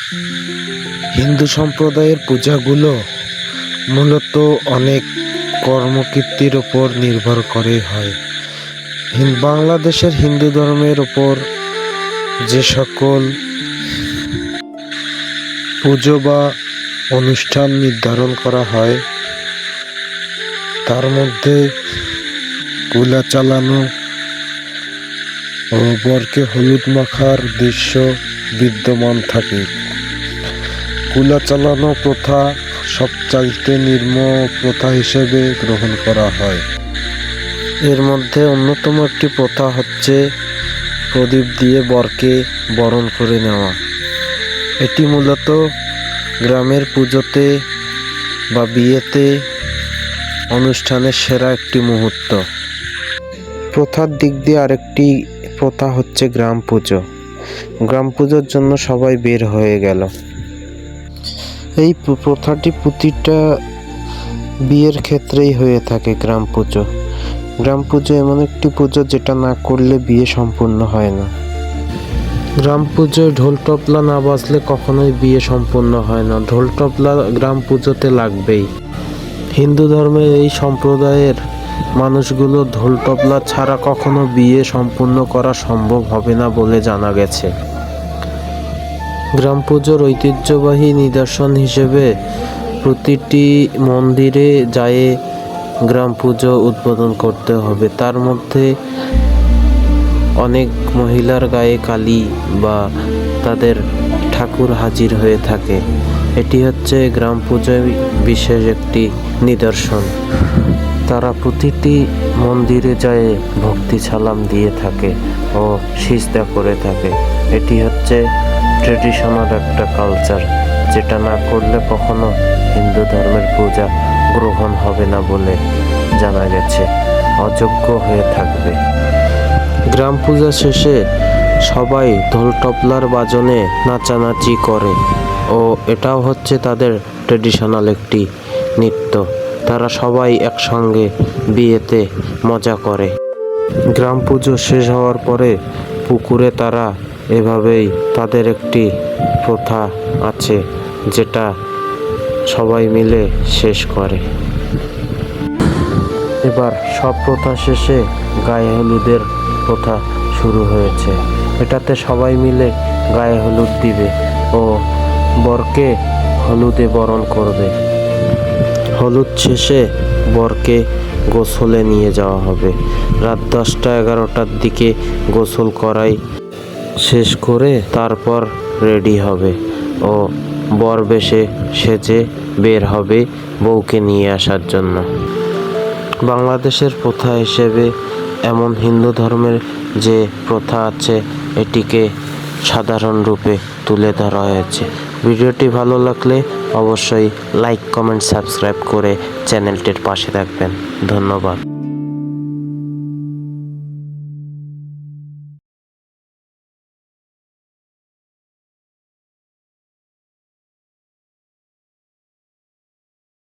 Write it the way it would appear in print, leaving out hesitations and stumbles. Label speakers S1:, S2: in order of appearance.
S1: হিন্দু সম্প্রদায়ের পূজাগুলো মূলত অনেক কর্মকীর্তির উপর নির্ভর করে হয়। বাংলাদেশের হিন্দু ধর্মের উপর যে সকল পুজো বা অনুষ্ঠান নির্ধারণ করা হয় তার মধ্যে কুলা চালানো ও বরকে হলুদ মাখার দৃশ্য বিদ্যমান থাকে। কুলা চালানো প্রথা সবচাইতে নির্মম প্রথা হিসেবে গ্রহণ করা হয়। এর মধ্যে অন্যতম একটি প্রথা হচ্ছে প্রদীপ দিয়ে বরকে বরণ করে নেওয়া। এটি মূলত গ্রামের পুজোতে বা বিয়েতে অনুষ্ঠানের সেরা একটি মুহূর্ত। প্রথার দিক দিয়ে আরেকটি প্রথা হচ্ছে গ্রাম পুজো। গ্রাম পুজোর জন্য সবাই বের হয়ে গেল। এই প্রথাটি প্রতিটা বিয়ের ক্ষেত্রেই হয়ে থাকে। গ্রাম পুজো এমন একটি পুজো যেটা না করলে বিয়ে সম্পূর্ণ হয় না। গ্রাম পুজোয় ঢোল তবলা না বাজলে কখনোই বিয়ে সম্পূর্ণ হয় না। ঢোল তবলা গ্রাম পুজোতে লাগবেই। হিন্দু ধর্মের এই সম্প্রদায়ের মানুষগুলো ঢোল তবলা ছাড়া কখনো বিয়ে সম্পূর্ণ করা সম্ভব হবে না বলে জানা গেছে। গ্রাম পুজোর ঐতিহ্যবাহী নিদর্শন হিসেবে প্রতিটি মন্দিরে যায় গ্রাম পুজো উদ্বোধন করতে হবে। তার মধ্যে অনেক মহিলার গায়ে কালী বা তাদের ঠাকুর হাজির হয়ে থাকে। এটি হচ্ছে গ্রাম পুজোয় বিশেষ একটি নিদর্শন। তারা প্রতিটি মন্দিরে যায় ভক্তি সালাম দিয়ে থাকে ও সিজদা করে থাকে। এটি হচ্ছে ট্রেডিশনাল একটা কালচার, যেটা না করলে কখনো হিন্দু ধর্মের পূজা গ্রহণ হবে না বলে জানা গেছে, অযোগ্য হয়ে থাকবে। গ্রাম পূজা শেষে সবাই ঢোল তবলার বাজনে নাচানাচি করে ও এটাও হচ্ছে তাদের ট্রেডিশনাল একটি নৃত্য। তারা সবাই একসঙ্গে বিয়েতে মজা করে। গ্রাম পুজো শেষ হওয়ার পরে পুকুরে তারা এভাবেই তাদের একটি প্রথা আছে যেটা সবাই মিলে শেষ করে। এবার সব প্রথা শেষে গায়ে হলুদের প্রথা শুরু হয়েছে। এটাতে সবাই মিলে গায়ে হলুদ দিবে ও বরকে হলুদে বরণ করবে। হলুদ শেষে বরকে গোসলে নিয়ে যাওয়া হবে। রাত 10টা-11টার দিকে গোসল করাই শেষ করে তারপর রেডি হবে ও বর বেশে সেজে বের হবে বউকে নিয়ে আসার জন্য। বাংলাদেশের প্রথা হিসেবে এমন হিন্দু ধর্মের যে প্রথা আছে এটিকে সাধারণ রূপে তুলে ধরা হয়েছে। ভিডিওটি ভালো লাগলে অবশ্যই লাইক, কমেন্ট, সাবস্ক্রাইব করে চ্যানেলটির পাশে থাকবেন। ধন্যবাদ।